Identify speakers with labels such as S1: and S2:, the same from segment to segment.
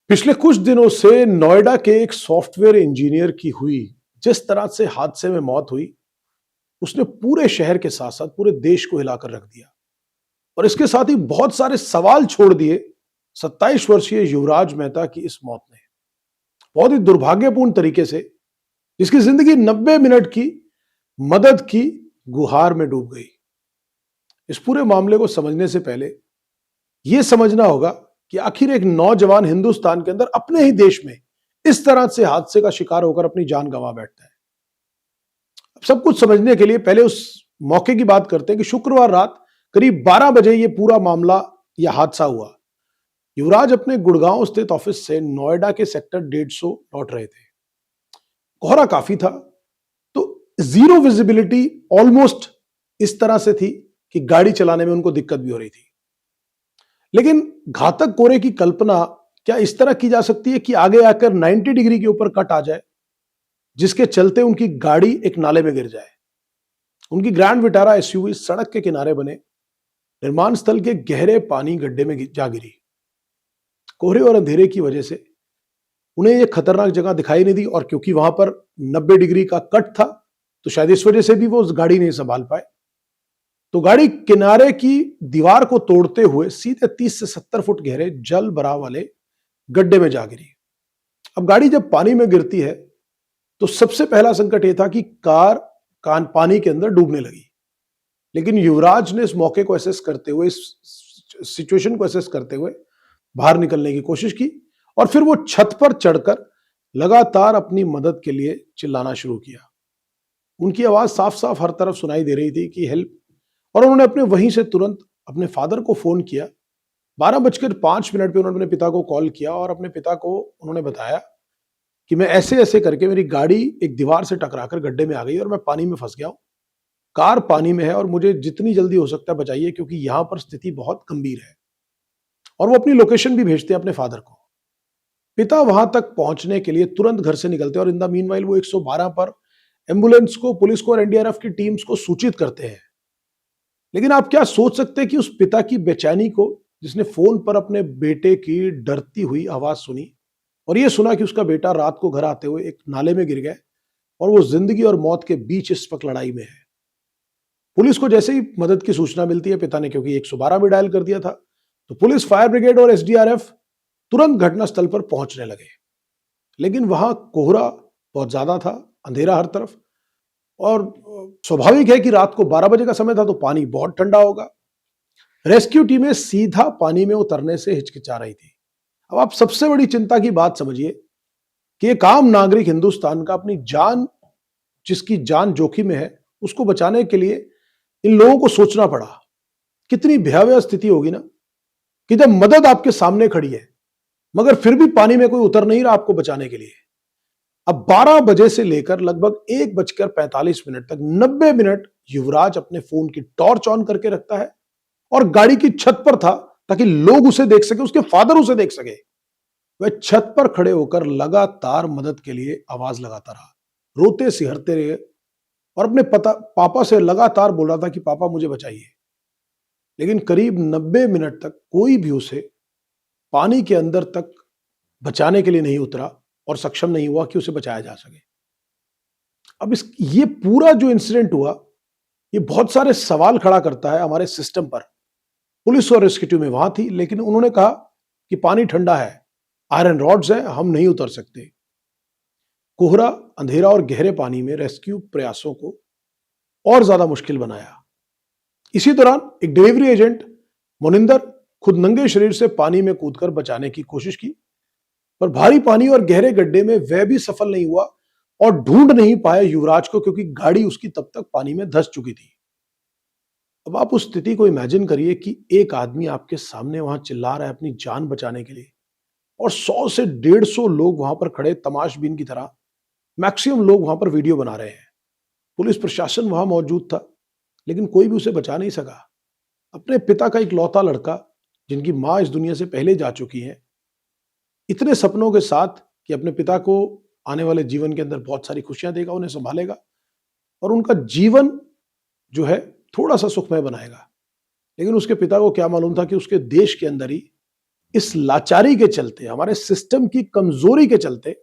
S1: पिछले कुछ दिनों से नोएडा के एक सॉफ्टवेयर इंजीनियर की हुई जिस तरह से हादसे में मौत हुई, उसने पूरे शहर के साथ साथ पूरे देश को हिलाकर रख दिया और इसके साथ ही बहुत सारे सवाल छोड़ दिए 27 वर्षीय युवराज मेहता की इस मौत ने बहुत ही दुर्भाग्यपूर्ण तरीके से जिसकी जिंदगी 90 मिनट की मदद की गुहार में डूब गई। इस पूरे मामले को समझने से पहले यह समझना होगा कि आखिर एक नौजवान हिंदुस्तान के अंदर अपने ही देश में इस तरह से हादसे का शिकार होकर अपनी जान गंवा बैठता है। अब सब कुछ समझने के लिए पहले उस मौके की बात करते हैं कि शुक्रवार रात करीब 12 बजे यह पूरा मामला यह हादसा हुआ। युवराज अपने गुड़गांव स्थित ऑफिस से नोएडा के सेक्टर 150 लौट रहे थे। कोहरा काफी था, तो जीरो विजिबिलिटी ऑलमोस्ट इस तरह से थी कि गाड़ी चलाने में उनको दिक्कत भी हो रही थी। लेकिन घातक कोहरे की कल्पना क्या इस तरह की जा सकती है कि आगे आकर 90 डिग्री के ऊपर कट आ जाए, जिसके चलते उनकी गाड़ी एक नाले में गिर जाए। उनकी ग्रैंड विटारा एसयूवी सड़क के किनारे बने निर्माण स्थल के गहरे पानी गड्ढे में जा गिरी। कोहरे और अंधेरे की वजह से उन्हें यह खतरनाक जगह दिखाई नहीं दी और क्योंकि वहां पर 90 डिग्री का कट था, तो शायद इस वजह से भी वो उस गाड़ी नहीं संभाल पाए। तो गाड़ी किनारे की दीवार को तोड़ते हुए सीधे 30 से 70 फुट गहरे जल भराव वाले गड्ढे में जा गिरी। अब गाड़ी जब पानी में गिरती है तो सबसे पहला संकट यह था कि कार पानी के अंदर डूबने लगी। लेकिन युवराज ने इस मौके को एसेस करते हुए, इस सिचुएशन को एसेस करते हुए बाहर निकलने की कोशिश की और फिर वो छत पर चढ़कर लगातार अपनी मदद के लिए चिल्लाना शुरू किया। उनकी आवाज साफ साफ हर तरफ सुनाई दे रही थी कि हेल्प, और उन्होंने अपने वहीं से तुरंत अपने फादर को फोन किया। 12:05 पे उन्होंने अपने पिता को कॉल किया और अपने पिता को उन्होंने बताया कि मैं ऐसे ऐसे करके मेरी गाड़ी एक दीवार से टकराकर गड्ढे में आ गई और मैं पानी में फंस गया हूं। कार पानी में है और मुझे जितनी जल्दी हो सकता है बचाइए, क्योंकि यहां पर स्थिति बहुत गंभीर है। और वो अपनी लोकेशन भी भेजते हैं अपने फादर को। पिता वहां तक पहुंचने के लिए तुरंत घर से निकलते हैं और इन द मीनवाइल वो 112 पर एम्बुलेंस को, पुलिस को और एनडीआरएफ की टीम्स को सूचित करते हैं। लेकिन आप क्या सोच सकते हैं कि उस पिता की बेचैनी को, जिसने फोन पर अपने बेटे की डरती हुई आवाज सुनी और यह सुना कि उसका बेटा रात को घर आते हुए एक नाले में गिर गया और वो जिंदगी और मौत के बीच इस वक्त लड़ाई में है। पुलिस को जैसे ही मदद की सूचना मिलती है, पिता ने क्योंकि 112 भी डायल कर दिया था, तो पुलिस, फायर ब्रिगेड और एसडीआरएफ तुरंत घटनास्थल पर पहुंचने लगे। लेकिन वहां कोहरा बहुत ज्यादा था, अंधेरा हर तरफ, और स्वाभाविक है कि रात को 12 बजे का समय था तो पानी बहुत ठंडा होगा। रेस्क्यू टीमें सीधा पानी में उतरने से हिचकिचा रही थी। अब आप सबसे बड़ी चिंता की बात समझिए कि एक आम नागरिक हिंदुस्तान का अपनी जान, जिसकी जान जोखिम में है, उसको बचाने के लिए इन लोगों को सोचना पड़ा। कितनी भयावह स्थिति होगी ना, कि जब मदद आपके सामने खड़ी है मगर फिर भी पानी में कोई उतर नहीं रहा आपको बचाने के लिए। अब 12 बजे से लेकर लगभग 1:45 तक 90 मिनट युवराज अपने फोन की टॉर्च ऑन करके रखता है और गाड़ी की छत पर था ताकि लोग उसे देख सके, उसके फादर उसे देख सके। वह छत पर खड़े होकर लगातार मदद के लिए आवाज लगाता रहा, रोते सिहरते रहे और अपने पापा से लगातार बोल रहा था कि पापा मुझे बचाइए। लेकिन करीब 90 मिनट तक कोई भी उसे पानी के अंदर तक बचाने के लिए नहीं उतरा और सक्षम नहीं हुआ कि उसे बचाया जा सके। अब ये पूरा जो इंसिडेंट हुआ, ये बहुत सारे सवाल खड़ा करता है हमारे सिस्टम पर। पुलिस और रेस्क्यू टीम वहां थी, लेकिन उन्होंने कहा कि पानी ठंडा है, आयरन रॉड्स है, हम नहीं उतर सकते। कोहरा, अंधेरा और गहरे पानी में रेस्क्यू प्रयासों को और ज्यादा मुश्किल बनाया। इसी दौरान एक डिलीवरी एजेंट मोनिंदर खुद नंगे शरीर से पानी में कूदकर बचाने की कोशिश की, पर भारी पानी और गहरे गड्ढे में वह भी सफल नहीं हुआ और ढूंढ नहीं पाया युवराज को, क्योंकि गाड़ी उसकी तब तक पानी में धंस चुकी थी। अब आप उस स्थिति को इमेजिन करिए कि एक आदमी आपके सामने वहां चिल्ला रहा है अपनी जान बचाने के लिए और 100 से 150 लोग वहां पर खड़े तमाशबीन की तरह, मैक्सिमम लोग वहां पर वीडियो बना रहे हैं। पुलिस प्रशासन वहां मौजूद था, लेकिन कोई भी उसे बचा नहीं सका। अपने पिता का इकलौता लड़का, जिनकी मां इस दुनिया से पहले जा चुकी है, इतने सपनों के साथ कि अपने पिता को आने वाले जीवन के अंदर बहुत सारी खुशियां देगा, उन्हें संभालेगा और उनका जीवन जो है थोड़ा सा सुखमय बनाएगा। लेकिन उसके पिता को क्या मालूम था कि उसके देश के अंदर ही इस लाचारी के चलते, हमारे सिस्टम की कमजोरी के चलते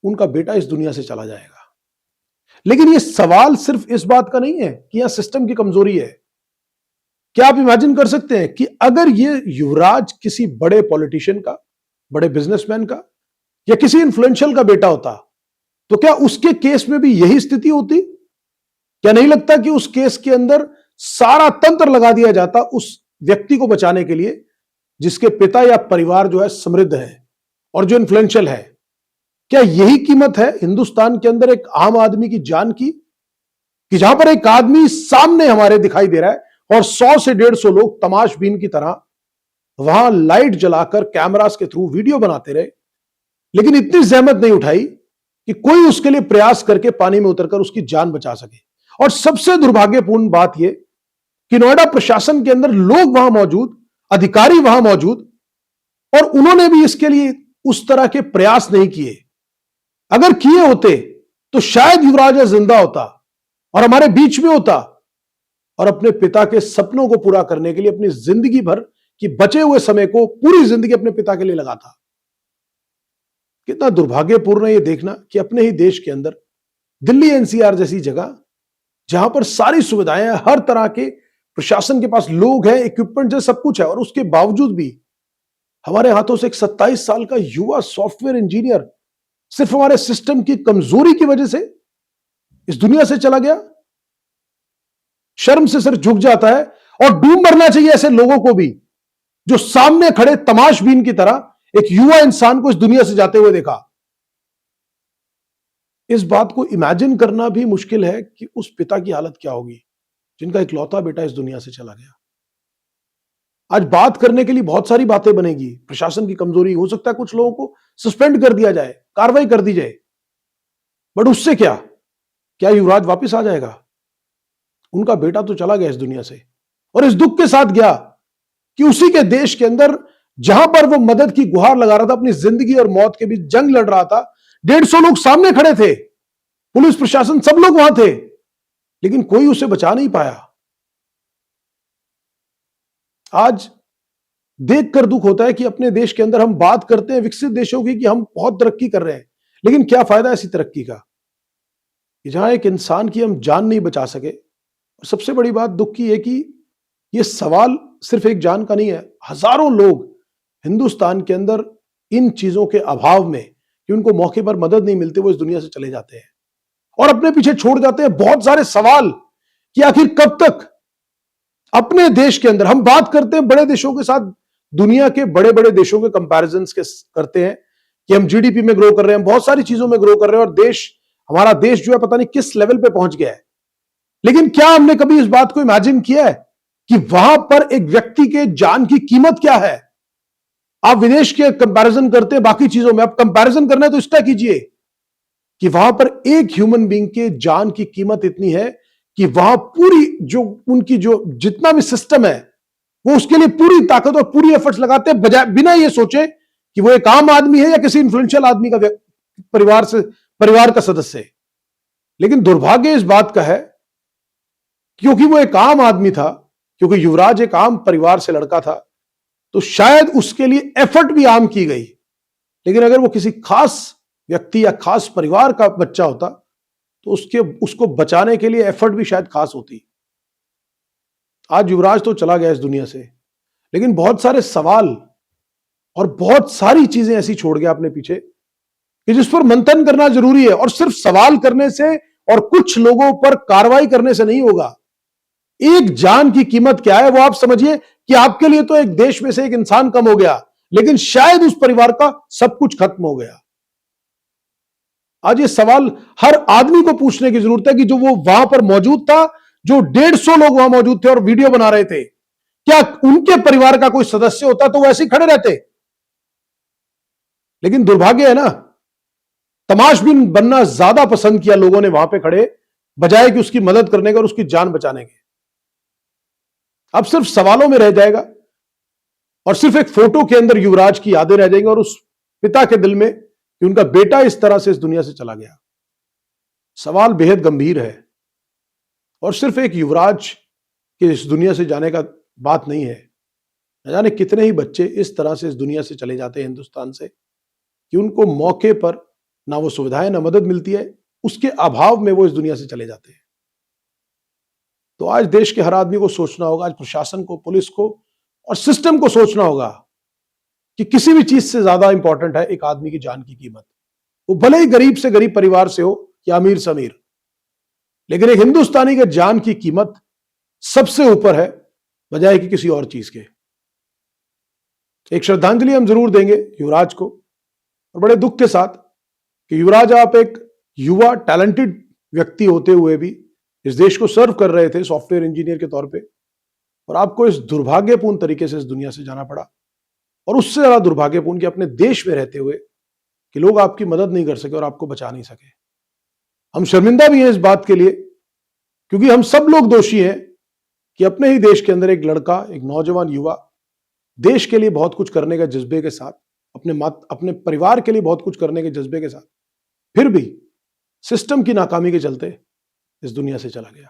S1: उनका बेटा इस दुनिया से चला जाएगा। लेकिन ये सवाल सिर्फ इस बात का नहीं है कि यहां सिस्टम की कमजोरी है। क्या आप इमेजिन कर सकते हैं कि अगर ये युवराज किसी बड़े पॉलिटिशियन का, बड़े बिजनेसमैन का या किसी इन्फ्लुएंशियल का बेटा होता, तो क्या उसके केस में भी यही स्थिति होती? क्या नहीं लगता कि उस केस के अंदर सारा तंत्र लगा दिया जाता उस व्यक्ति को बचाने के लिए जिसके पिता या परिवार जो है समृद्ध है और जो इन्फ्लुएंशियल है? क्या यही कीमत है हिंदुस्तान के अंदर एक आम आदमी की जान की, कि जहां पर एक आदमी सामने हमारे दिखाई दे रहा है और 100 से 150 लोग तमाशबीन की तरह वहां लाइट जलाकर कैमरास के थ्रू वीडियो बनाते रहे, लेकिन इतनी जहमत नहीं उठाई कि कोई उसके लिए प्रयास करके पानी में उतरकर उसकी जान बचा सके। और सबसे दुर्भाग्यपूर्ण बात यह कि नोएडा प्रशासन के अंदर लोग वहां मौजूद, अधिकारी वहां मौजूद, और उन्होंने भी इसके लिए उस तरह के प्रयास नहीं किए। अगर किए होते तो शायद युवराज जिंदा होता और हमारे बीच में होता और अपने पिता के सपनों को पूरा करने के लिए अपनी जिंदगी भर की बचे हुए समय को, पूरी जिंदगी अपने पिता के लिए लगाता। कितना दुर्भाग्यपूर्ण है यह देखना कि अपने ही देश के अंदर दिल्ली एनसीआर जैसी जगह, जहां पर सारी सुविधाएं हैं, हर तरह के प्रशासन के पास लोग हैं, इक्विपमेंट है, सब कुछ है, और उसके बावजूद भी हमारे हाथों से एक 27 साल का युवा सॉफ्टवेयर इंजीनियर सिर्फ हमारे सिस्टम की कमजोरी की वजह से इस दुनिया से चला गया। शर्म से सिर झुक जाता है और डूब मरना चाहिए ऐसे लोगों को भी, जो सामने खड़े तमाशबीन की तरह एक युवा इंसान को इस दुनिया से जाते हुए देखा। इस बात को इमेजिन करना भी मुश्किल है कि उस पिता की हालत क्या होगी जिनका इकलौता बेटा इस दुनिया से चला गया। आज बात करने के लिए बहुत सारी बातें बनेगी, प्रशासन की कमजोरी, हो सकता है कुछ लोगों को सस्पेंड कर दिया जाए, कार्रवाई कर दी जाए, बट उससे क्या युवराज वापस आ जाएगा? उनका बेटा तो चला गया इस दुनिया से, और इस दुख के साथ गया कि उसी के देश के अंदर जहां पर वो मदद की गुहार लगा रहा था, अपनी जिंदगी और मौत के बीच जंग लड़ रहा था, 150 लोग सामने खड़े थे, पुलिस प्रशासन सब लोग वहां थे, लेकिन कोई उसे बचा नहीं पाया। आज देखकर दुख होता है कि अपने देश के अंदर हम बात करते हैं विकसित देशों की कि हम बहुत तरक्की कर रहे हैं, लेकिन क्या फायदा ऐसी तरक्की का कि जहां एक इंसान की हम जान नहीं बचा सके। और सबसे बड़ी बात दुख की है कि यह सवाल सिर्फ एक जान का नहीं है, हजारों लोग हिंदुस्तान के अंदर इन चीजों के अभाव में, कि उनको मौके पर मदद नहीं मिलती, वो इस दुनिया से चले जाते हैं और अपने पीछे छोड़ जाते हैं बहुत सारे सवाल कि आखिर कब तक अपने देश के अंदर। हम बात करते हैं बड़े देशों के साथ, दुनिया के बड़े बड़े देशों के कंपैरिजन करते हैं कि हम जीडीपी में ग्रो कर रहे हैं, बहुत सारी चीजों में ग्रो कर रहे हैं, और हमारा देश जो है पता नहीं किस लेवल पे पहुंच गया है। लेकिन क्या हमने कभी इस बात को इमेजिन किया है कि वहां पर एक व्यक्ति के जान की कीमत क्या है? आप विदेश के कंपैरिजन करते हैं बाकी चीजों में, आप कंपैरिजन करना है तो इसका कीजिए कि वहां पर एक ह्यूमन बीइंग के जान की कीमत इतनी है कि वहां पूरी जो उनकी जो जितना भी सिस्टम है, वो उसके लिए पूरी ताकत और पूरी एफर्ट्स लगाते हैं, बजाय बिना ये सोचे कि वो एक आम आदमी है या किसी इन्फ्लुएंशियल आदमी का परिवार का सदस्य है। लेकिन दुर्भाग्य इस बात का है, क्योंकि वो एक आम आदमी था, क्योंकि युवराज एक आम परिवार से लड़का था, तो शायद उसके लिए एफर्ट भी आम की गई। लेकिन अगर वो किसी खास व्यक्ति या खास परिवार का बच्चा होता तो उसको बचाने के लिए एफर्ट भी शायद खास होती। आज युवराज तो चला गया इस दुनिया से, लेकिन बहुत सारे सवाल और बहुत सारी चीजें ऐसी छोड़ गया अपने पीछे कि जिस पर मंथन करना जरूरी है। और सिर्फ सवाल करने से और कुछ लोगों पर कार्रवाई करने से नहीं होगा। एक जान की कीमत क्या है वो आप समझिए कि आपके लिए तो एक देश में से एक इंसान कम हो गया, लेकिन शायद उस परिवार का सब कुछ खत्म हो गया। आज ये सवाल हर आदमी को पूछने की जरूरत है कि जो वो वहां पर मौजूद था, जो 150 लोग वहां मौजूद थे और वीडियो बना रहे थे, क्या उनके परिवार का कोई सदस्य होता तो वो ऐसे खड़े रहते? लेकिन दुर्भाग्य है ना, तमाशबीन बनना ज्यादा पसंद किया लोगों ने वहां पे खड़े, बजाय कि उसकी मदद करने का और उसकी जान बचाने के। अब सिर्फ सवालों में रह जाएगा और सिर्फ एक फोटो के अंदर युवराज की यादें रह जाएंगी और उस पिता के दिल में कि उनका बेटा इस तरह से इस दुनिया से चला गया। सवाल बेहद गंभीर है और सिर्फ एक युवराज के इस दुनिया से जाने का बात नहीं है। न जाने कितने ही बच्चे इस तरह से इस दुनिया से चले जाते हैं हिंदुस्तान से कि उनको मौके पर ना वो सुविधाएं ना मदद मिलती है, उसके अभाव में वो इस दुनिया से चले जाते हैं। तो आज देश के हर आदमी को सोचना होगा, आज प्रशासन को, पुलिस को और सिस्टम को सोचना होगा कि किसी भी चीज से ज्यादा इंपॉर्टेंट है एक आदमी की जान की कीमत। वो भले ही गरीब से गरीब परिवार से हो या अमीर से अमीर, लेकिन एक हिंदुस्तानी के जान की कीमत सबसे ऊपर है बजाय कि किसी और चीज के। एक श्रद्धांजलि हम जरूर देंगे युवराज को, और बड़े दुख के साथ कि युवराज आप एक युवा टैलेंटेड व्यक्ति होते हुए भी इस देश को सर्व कर रहे थे सॉफ्टवेयर इंजीनियर के तौर पे, और आपको इस दुर्भाग्यपूर्ण तरीके से इस दुनिया से जाना पड़ा। और उससे ज्यादा दुर्भाग्यपूर्ण कि अपने देश में रहते हुए कि लोग आपकी मदद नहीं कर सके और आपको बचा नहीं सके। हम शर्मिंदा भी हैं इस बात के लिए, क्योंकि हम सब लोग दोषी हैं कि अपने ही देश के अंदर एक लड़का, एक नौजवान युवा देश के लिए बहुत कुछ करने के जज्बे के साथ, अपने परिवार के लिए बहुत कुछ करने के जज्बे के साथ, फिर भी सिस्टम की नाकामी के चलते इस दुनिया से चला गया।